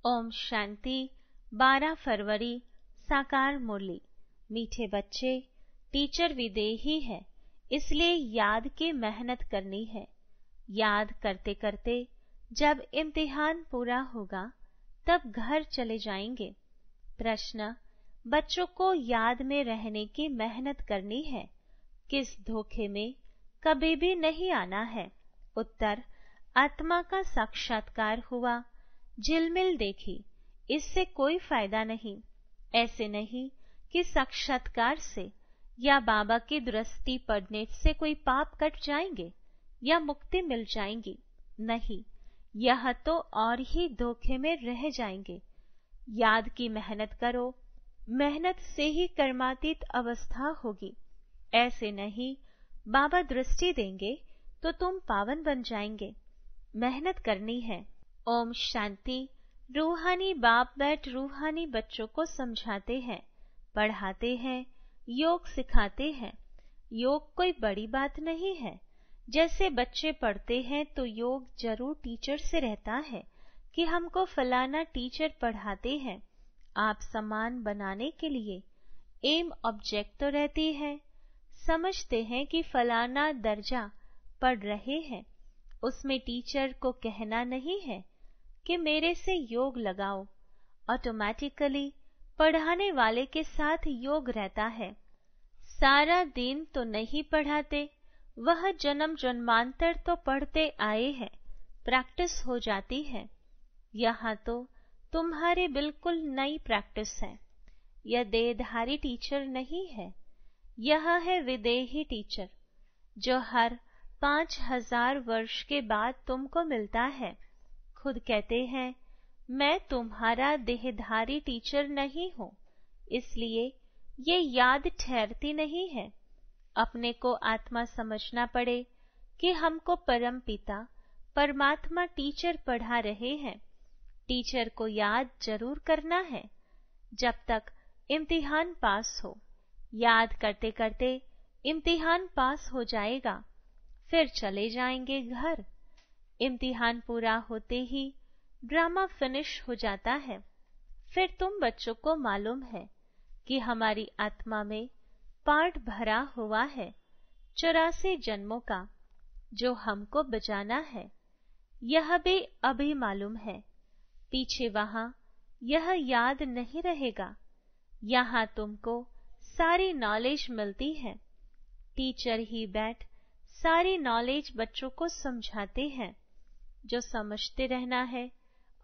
ओम शांति। 12 फरवरी। साकार मुरली। मीठे बच्चे, टीचर विदेही है, इसलिए याद की मेहनत करनी है। याद करते करते जब इम्तिहान पूरा होगा तब घर चले जाएंगे। प्रश्न: बच्चों को याद में रहने की मेहनत करनी है, किस धोखे में कभी भी नहीं आना है। उत्तर: आत्मा का साक्षात्कार हुआ, झिलमिल देखी, इससे कोई फायदा नहीं। ऐसे नहीं कि साक्षात्कार से या बाबा की दृष्टि पड़ने से कोई पाप कट जाएंगे या मुक्ति मिल जाएंगी। नहीं, यह तो और ही धोखे में रह जाएंगे। याद की मेहनत करो, मेहनत से ही कर्मातीत अवस्था होगी। ऐसे नहीं बाबा दृष्टि देंगे तो तुम पावन बन जाएंगे। मेहनत करनी है। ओम शांति। रूहानी बाप बैठ रूहानी बच्चों को समझाते हैं, पढ़ाते हैं, योग सिखाते हैं। योग कोई बड़ी बात नहीं है। जैसे बच्चे पढ़ते हैं तो योग जरूर टीचर से रहता है कि हमको फलाना टीचर पढ़ाते हैं। आप समान बनाने के लिए एम ऑब्जेक्ट तो रहती है। समझते हैं कि फलाना दर्जा पढ़ रहे हैं, उसमें टीचर को कहना नहीं है कि मेरे से योग लगाओ। ऑटोमेटिकली पढ़ाने वाले के साथ योग रहता है। सारा दिन तो नहीं पढ़ाते, वह जन्म जन्मांतर तो पढ़ते आए हैं, प्रैक्टिस हो जाती है। यहाँ तो तुम्हारी बिल्कुल नई प्रैक्टिस है। यह देहधारी टीचर नहीं है, यह है विदेही टीचर, जो हर 5000 वर्ष के बाद तुमको मिलता है। खुद कहते हैं, मैं तुम्हारा देहधारी टीचर नहीं हूँ, इसलिए ये याद ठहरती नहीं है। अपने को आत्मा समझना पड़े कि हमको परम पिता परमात्मा टीचर पढ़ा रहे हैं। टीचर को याद जरूर करना है जब तक इम्तिहान पास हो। याद करते करते इम्तिहान पास हो जाएगा, फिर चले जाएंगे घर। इम्तिहान पूरा होते ही ड्रामा फिनिश हो जाता है। फिर तुम बच्चों को मालूम है कि हमारी आत्मा में पार्ट भरा हुआ है 84 जन्मों का, जो हमको बचाना है। यह भी अभी मालूम है। पीछे वहां यह याद नहीं रहेगा। यहाँ तुमको सारी नॉलेज मिलती है। टीचर ही बैठ सारी नॉलेज बच्चों को समझाते हैं, जो समझते रहना है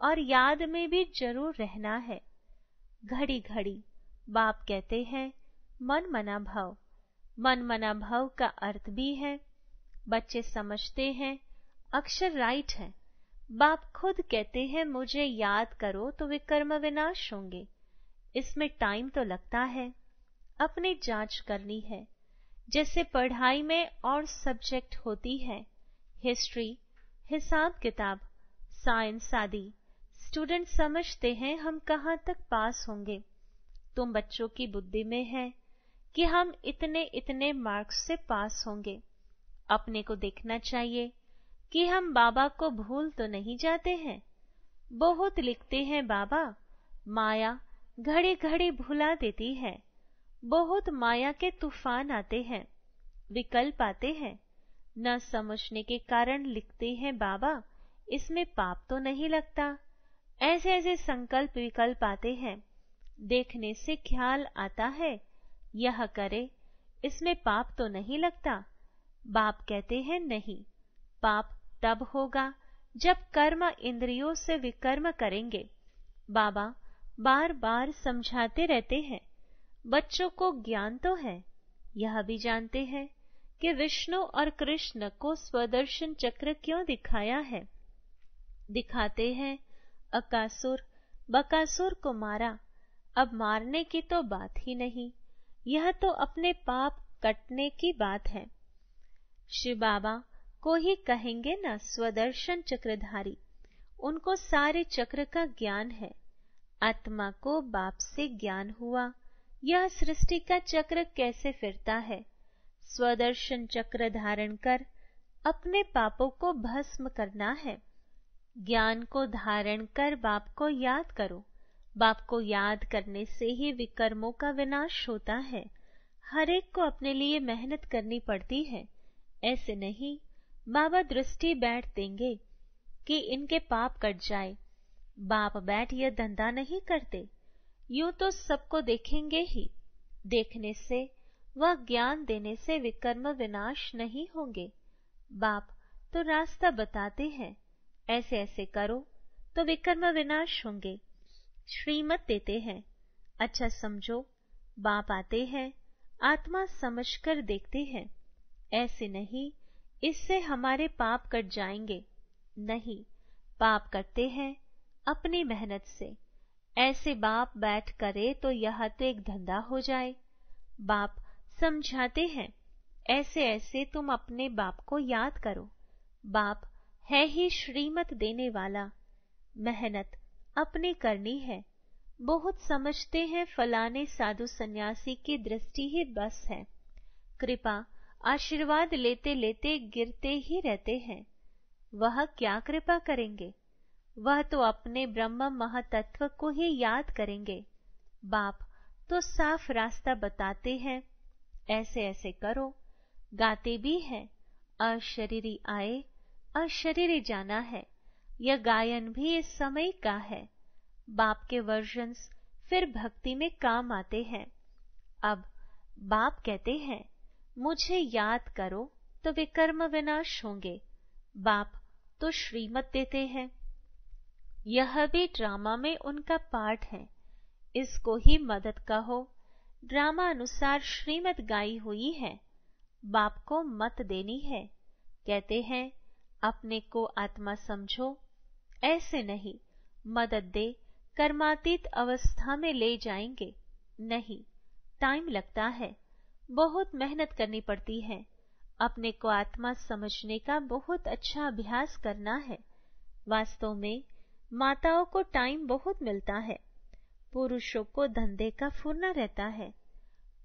और याद में भी जरूर रहना है। घड़ी घड़ी बाप कहते हैं मन मना भव। मन मना भव का अर्थ भी है। बच्चे समझते हैं अक्षर राइट है। बाप खुद कहते हैं मुझे याद करो तो विकर्म विनाश होंगे। इसमें टाइम तो लगता है, अपनी जांच करनी है। जैसे पढ़ाई में और सब्जेक्ट होती है, हिस्ट्री, हिसाब किताब, साइंस आदि। स्टूडेंट समझते हैं हम कहाँ तक पास होंगे। तुम बच्चों की बुद्धि में है कि हम इतने इतने मार्क्स से पास होंगे। अपने को देखना चाहिए कि हम बाबा को भूल तो नहीं जाते हैं। बहुत लिखते हैं बाबा, माया घड़ी घड़ी भुला देती है। बहुत माया के तूफान आते हैं, विकल्प आते हैं। न समझने के कारण लिखते हैं बाबा, इसमें पाप तो नहीं लगता। ऐसे ऐसे संकल्प विकल्प आते हैं। देखने से ख्याल आता है, यह करे, इसमें पाप तो नहीं लगता। बाप कहते हैं नहीं, पाप तब होगा जब कर्म इंद्रियों से विकर्म करेंगे। बाबा बार बार समझाते रहते हैं। बच्चों को ज्ञान तो है, यह भी जानते हैं कि विष्णु और कृष्ण को स्वदर्शन चक्र क्यों दिखाया है। दिखाते हैं अकासुर बकासुर को मारा, अब मारने की तो बात ही नहीं, यह तो अपने पाप कटने की बात है। शिव बाबा को ही कहेंगे ना स्वदर्शन चक्रधारी, उनको सारे चक्र का ज्ञान है। आत्मा को बाप से ज्ञान हुआ, यह सृष्टि का चक्र कैसे फिरता है। स्वदर्शन चक्र धारण कर अपने पापों को भस्म करना है। ज्ञान को धारण कर बाप को याद करो। बाप को याद करने से ही विकर्मों का विनाश होता है। हर एक को अपने लिए मेहनत करनी पड़ती है। ऐसे नहीं बाबा दृष्टि बैठ देंगे कि इनके पाप कट जाए। बाप बैठ यह धंधा नहीं करते। यूं तो सबको देखेंगे ही। देखने से वह ज्ञान देने से विकर्म विनाश नहीं होंगे। बाप तो रास्ता बताते हैं, ऐसे ऐसे करो तो विकर्म विनाश होंगे। श्रीमत देते हैं, अच्छा समझो। बाप आते हैं, आत्मा समझकर देखते हैं। ऐसे नहीं इससे हमारे पाप कट जाएंगे। नहीं, पाप कटते हैं अपनी मेहनत से। ऐसे बाप बैठ करे तो यह तो एक धंधा हो जाए। बाप समझाते हैं, ऐसे ऐसे तुम अपने बाप को याद करो। बाप है ही श्रीमत देने वाला। मेहनत अपनी करनी है। बहुत समझते हैं फलाने साधु सन्यासी की दृष्टि ही बस है। कृपा आशीर्वाद लेते लेते गिरते ही रहते हैं। वह क्या कृपा करेंगे? वह तो अपने ब्रह्म महातत्व को ही याद करेंगे। बाप तो साफ रास्ता बताते हैं, ऐसे ऐसे करो। गाते भी हैं, अशरीरी आए अशरीरी जाना है। यह गायन भी इस समय का है। बाप के वर्जन्स फिर भक्ति में काम आते हैं। अब बाप कहते हैं, मुझे याद करो तो विकर्म विनाश होंगे। बाप तो श्रीमत देते हैं। यह भी ड्रामा में उनका पार्ट है। इसको ही मदद कहो। ड्रामा अनुसार श्रीमत गाई हुई है। बाप को मत देनी है। कहते हैं अपने को आत्मा समझो। ऐसे नहीं, मदद दे कर्मातीत अवस्था में ले जाएंगे। नहीं, टाइम लगता है, बहुत मेहनत करनी पड़ती है। अपने को आत्मा समझने का बहुत अच्छा अभ्यास करना है। वास्तव में माताओं को टाइम बहुत मिलता है, पुरुषों को धंधे का फुर्ना रहता है।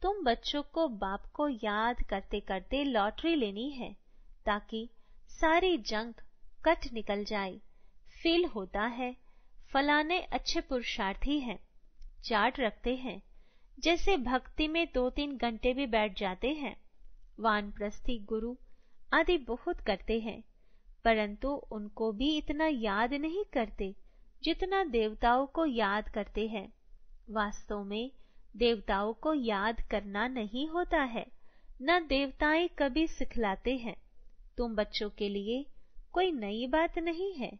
तुम बच्चों को बाप को याद करते करते लॉटरी लेनी है, ताकि सारी जंग कट निकल जाए। फील होता है फलाने अच्छे पुरुषार्थी हैं, चार्ट रखते हैं। जैसे भक्ति में 2-3 घंटे भी बैठ जाते हैं। वानप्रस्थी गुरु आदि बहुत करते हैं, परंतु उनको भी इतना याद नहीं करते जितना देवताओं को याद करते हैं। वास्तव में देवताओं को याद करना नहीं होता है, न देवताएं कभी सिखलाते हैं। तुम बच्चों के लिए कोई नई बात नहीं है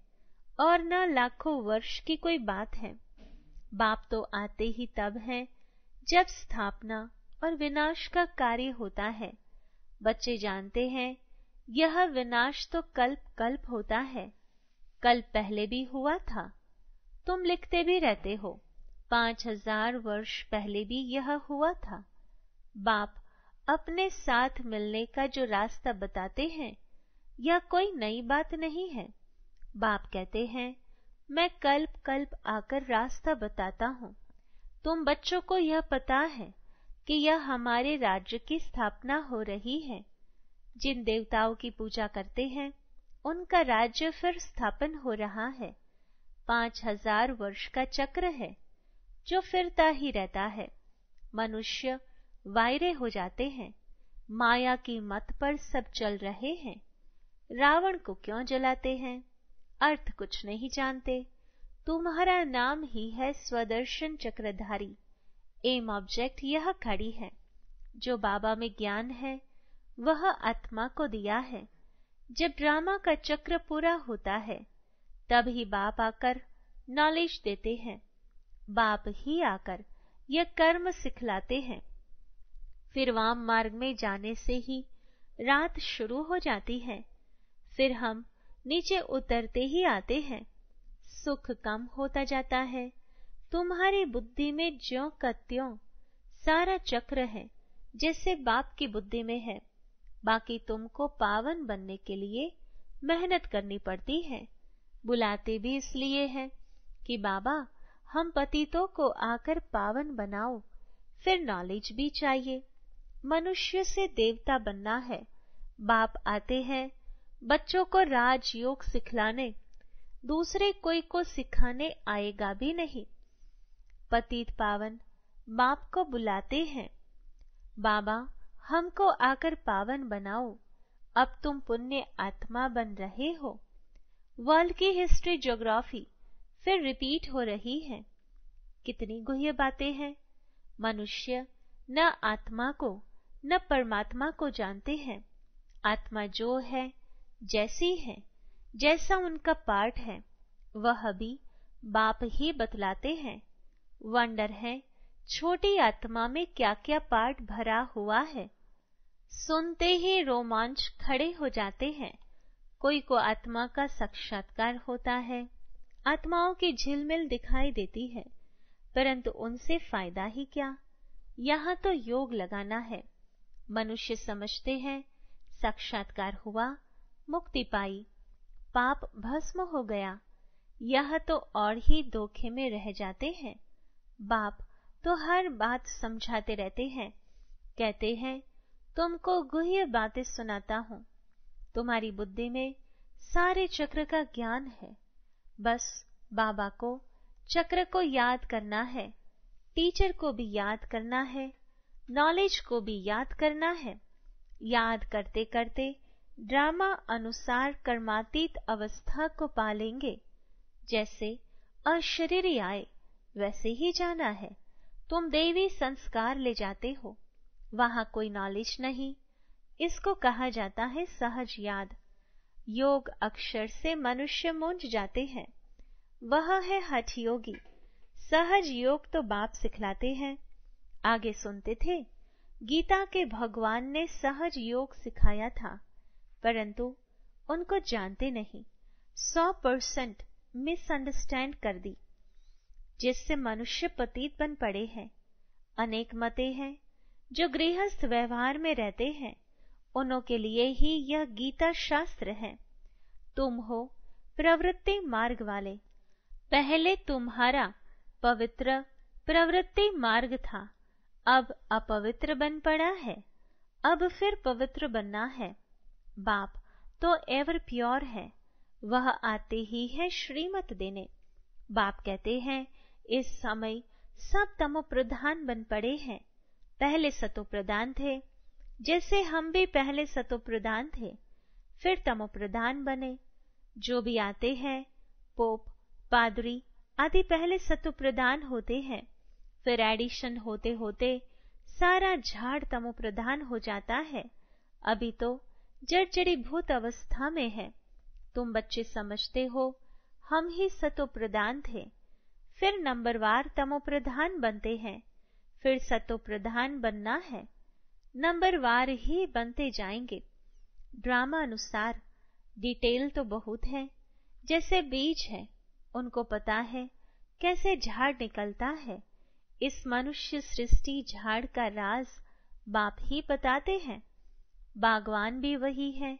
और न लाखों वर्ष की कोई बात है। बाप तो आते ही तब हैं जब स्थापना और विनाश का कार्य होता है। बच्चे जानते हैं यह विनाश तो कल्प कल्प होता है। कल्प पहले भी हुआ था। तुम लिखते भी रहते हो, 5000 वर्ष पहले भी यह हुआ था। बाप अपने साथ मिलने का जो रास्ता बताते हैं, यह कोई नई बात नहीं है। बाप कहते हैं, मैं कल्प कल्प आकर रास्ता बताता हूँ। तुम बच्चों को यह पता है कि यह हमारे राज्य की स्थापना हो रही है। जिन देवताओं की पूजा करते हैं, उनका राज्य फिर स्थापन हो रहा है। 5000 वर्ष का चक्र है जो फिरता ही रहता है। मनुष्य वायरे हो जाते हैं। माया की मत पर सब चल रहे हैं। रावण को क्यों जलाते हैं? अर्थ कुछ नहीं जानते। तुम्हारा नाम ही है स्वदर्शन चक्रधारी। एम ऑब्जेक्ट यह खड़ी है। जो बाबा में ज्ञान है वह आत्मा को दिया है। जब ड्रामा का चक्र पूरा होता है, तब ही बाप आकर नॉलेज देते हैं। बाप ही आकर यह कर्म सिखलाते हैं। फिर वाम मार्ग में जाने से ही रात शुरू हो जाती है। फिर हम नीचे उतरते ही आते हैं। सुख कम होता जाता है। तुम्हारी बुद्धि में ज्यों का त्यों सारा चक्र है, जैसे बाप की बुद्धि में है। बाकी तुमको पावन बनने के लिए मेहनत करनी पड़ती है। बुलाते भी इसलिए हैं कि बाबा हम पतितों को आकर पावन बनाओ। फिर नॉलेज भी चाहिए। मनुष्य से देवता बनना है। बाप आते हैं बच्चों को राजयोग सिखलाने। दूसरे कोई को सिखाने आएगा भी नहीं। पतित पावन बाप को बुलाते हैं, बाबा हमको आकर पावन बनाओ, अब तुम पुण्य आत्मा बन रहे हो। वर्ल्ड की हिस्ट्री ज्योग्राफी फिर रिपीट हो रही है। कितनी गुह्य बातें हैं। मनुष्य न आत्मा को न परमात्मा को जानते हैं। आत्मा जो है, जैसी है, जैसा उनका पार्ट है, वह भी बाप ही बतलाते हैं। वंडर है छोटी आत्मा में क्या क्या पार्ट भरा हुआ है। सुनते ही रोमांच खड़े हो जाते हैं। कोई को आत्मा का साक्षात्कार होता है, आत्माओं की झिलमिल दिखाई देती है, परंतु उनसे फायदा ही क्या। यहाँ तो योग लगाना है। मनुष्य समझते हैं साक्षात्कार हुआ, मुक्ति पाई, पाप भस्म हो गया। यह तो और ही धोखे में रह जाते हैं। बाप तो हर बात समझाते रहते हैं, कहते हैं तुमको गुह्य बातें सुनाता हूँ। तुम्हारी बुद्धि में सारे चक्र का ज्ञान है। बस बाबा को, चक्र को याद करना है, टीचर को भी याद करना है, नॉलेज को भी याद करना है। याद करते करते ड्रामा अनुसार कर्मातीत अवस्था को पालेंगे। जैसे अशरीरी आए वैसे ही जाना है। तुम देवी संस्कार ले जाते हो, वहां कोई नॉलेज नहीं। इसको कहा जाता है सहज याद। योग अक्षर से मनुष्य मूंझ जाते हैं। वह है हठ योगी। सहज योग तो बाप सिखलाते हैं। आगे सुनते थे, गीता के भगवान ने सहज योग सिखाया था, परंतु उनको जानते नहीं। 100% मिसअंडरस्टैंड कर दी, जिससे मनुष्य पतित बन पड़े हैं। अनेक मते हैं जो गृहस्थ व्यवहार में रहते हैं, उनों के लिए ही यह गीता शास्त्र है। तुम हो प्रवृत्ति मार्ग वाले। पहले तुम्हारा पवित्र प्रवृत्ति मार्ग था, अब अपवित्र बन पड़ा है, अब फिर पवित्र बनना है। बाप तो एवर प्योर है, वह आते ही है श्रीमत देने। बाप कहते हैं इस समय सब तमो प्रधान बन पड़े हैं। पहले सतो प्रधान थे, जैसे हम भी पहले सतो प्रधान थे, फिर तमो प्रधान बने। जो भी आते हैं पोप, पादरी आदि पहले सतो प्रधान होते हैं, फिर एडिशन होते होते सारा झाड़ तमो प्रधान हो जाता है। अभी तो जड़जड़ी भूत अवस्था में है। तुम बच्चे समझते हो हम ही सतो प्रधान थे, फिर नंबरवार तमो प्रधान बनते हैं, फिर सतो प्रधान बनना है, नंबरवार ही बनते जाएंगे। ड्रामा अनुसार डिटेल तो बहुत है। जैसे बीज है, उनको पता है कैसे झाड़ निकलता है। इस मनुष्य सृष्टि झाड़ का राज बाप ही बताते हैं। बागवान भी वही है,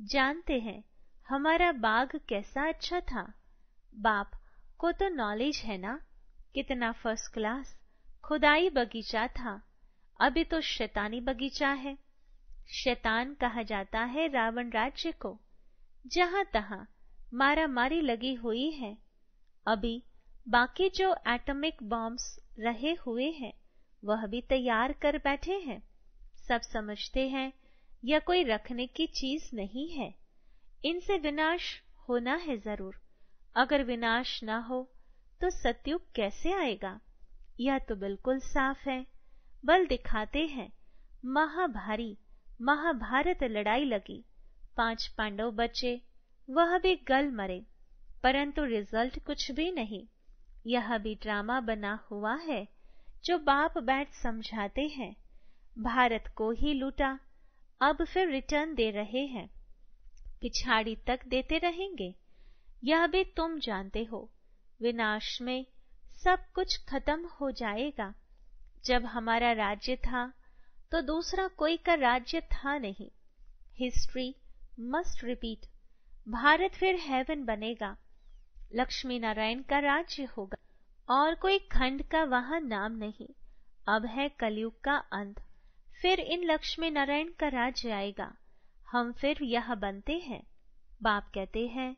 जानते हैं हमारा बाग कैसा अच्छा था। बाप को तो नॉलेज है ना, कितना फर्स्ट क्लास खुदाई बगीचा था, अभी तो शैतानी बगीचा है। शैतान कहा जाता है रावण राज्य को, जहां तहां मारा मारी लगी हुई है। अभी बाकी जो एटॉमिक बॉम्ब्स रहे हुए हैं, वह भी तैयार कर बैठे हैं। सब समझते हैं यह कोई रखने की चीज नहीं है, इनसे विनाश होना है जरूर। अगर विनाश ना हो तो सतयुग कैसे आएगा? यह तो बिल्कुल साफ है। बल दिखाते हैं। महाभारी महाभारत लड़ाई लगी, 5 पांडव बचे, वह भी गल मरे, परंतु रिजल्ट कुछ भी नहीं। यह भी ड्रामा बना हुआ है जो बाप बैठ समझाते हैं। भारत को ही लूटा, अब फिर रिटर्न दे रहे हैं, पिछाड़ी तक देते रहेंगे। यह भी तुम जानते हो, विनाश में सब कुछ खत्म हो जाएगा। जब हमारा राज्य था तो दूसरा कोई का राज्य था नहीं। History must repeat. भारत फिर हेवन बनेगा, लक्ष्मी नारायण का राज्य होगा, और कोई खंड का वहां नाम नहीं। अब है कलयुग का अंत, फिर इन लक्ष्मी नारायण का राज्य आएगा। हम फिर यह बनते हैं। बाप कहते हैं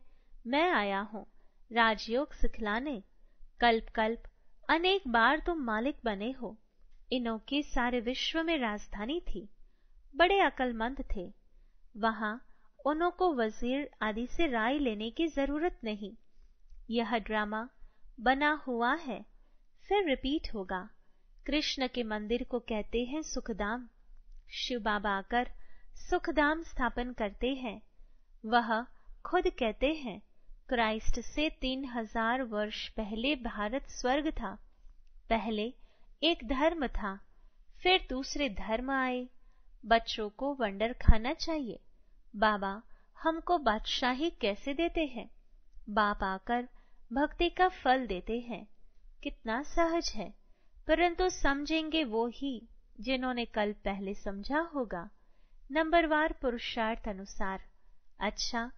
मैं आया हूँ राजयोग सिखलाने। कल्प कल्प अनेक बार तुम मालिक बने हो। इनों की सारे विश्व में राजधानी थी। बड़े अक्लमंद थे। वहां उन्हों को वजीर आदि से राय लेने की जरूरत नहीं। यह ड्रामा बना हुआ है, फिर रिपीट होगा। कृष्ण के मंदिर को कहते हैं सुखधाम। शिव बाबा आकर सुखधाम स्थापन करते हैं। वह खुद कहते हैं क्राइस्ट से 3000 वर्ष पहले भारत स्वर्ग था। पहले एक धर्म था, फिर दूसरे धर्म आए। बच्चों को वंडर खाना चाहिए। बाबा हमको बादशाही कैसे देते हैं? बाप आकर भक्ति का फल देते हैं। कितना सहज है, परंतु समझेंगे वो ही जिन्होंने कल पहले समझा होगा। नंबरवार पुरुषार्थ अनुसार। अच्छा,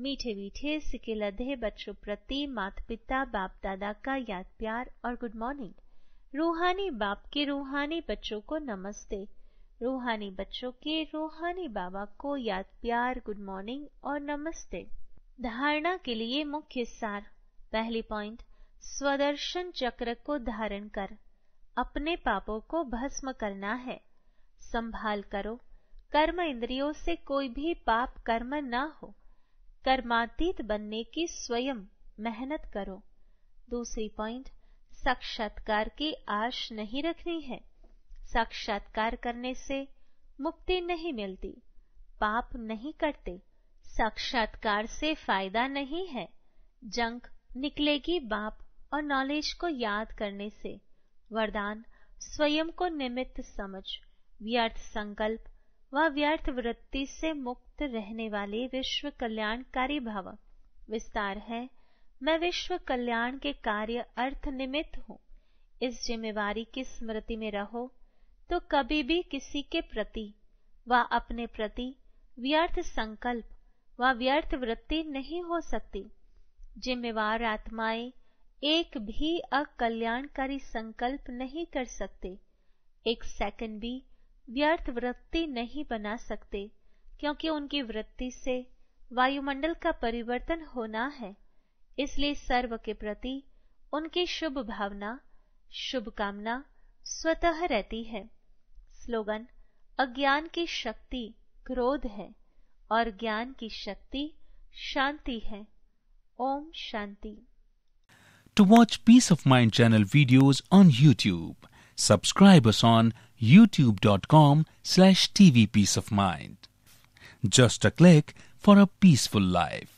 मीठे मीठे सिके लधे बच्चों प्रति माता पिता बाप दादा का याद प्यार और गुड मॉर्निंग। रूहानी बाप के रूहानी बच्चों को नमस्ते। रूहानी बच्चों के रूहानी बाबा को याद प्यार, गुड मॉर्निंग और नमस्ते। धारणा के लिए मुख्य सार। पहली पॉइंट, स्वदर्शन चक्र को धारण कर अपने पापों को भस्म करना है। संभाल करो कर्म इंद्रियों से कोई भी पाप कर्म न हो। कर्मातीत बनने की स्वयं मेहनत करो। दूसरी पॉइंट, साक्षात्कार की आश नहीं रखनी है। साक्षात्कार करने से मुक्ति नहीं मिलती। पाप नहीं करते। साक्षात्कार से फायदा नहीं है। जंग निकलेगी बाप और नॉलेज को याद करने से। वरदान, स्वयं को निमित्त समझ, व्यर्थ संकल्प व व्यर्थ वृत्ति से मुक्त रहने वाले विश्व कल्याणकारी भव। विस्तार है, मैं विश्व कल्याण के कार्य अर्थ निमित्त हूँ। इस जिम्मेवारी की स्मृति में रहो तो कभी भी किसी के प्रति व अपने प्रति व्यर्थ संकल्प व व्यर्थ वृत्ति नहीं हो सकती। जिम्मेवार आत्माएं एक भी अकल्याणकारी संकल्प नहीं कर सकते। एक सेकंड भी व्यर्थ वृत्ति नहीं बना सकते, क्योंकि उनकी वृत्ति से वायुमंडल का परिवर्तन होना है। इसलिए सर्व के प्रति उनकी शुभ भावना, शुभकामना स्वतः रहती है। स्लोगन, अज्ञान की शक्ति क्रोध है और ज्ञान की शक्ति शांति है। Om Shanti. To watch Peace of Mind channel videos on YouTube, subscribe us on youtube.com/tvpeaceofmind. Just a click for a peaceful life.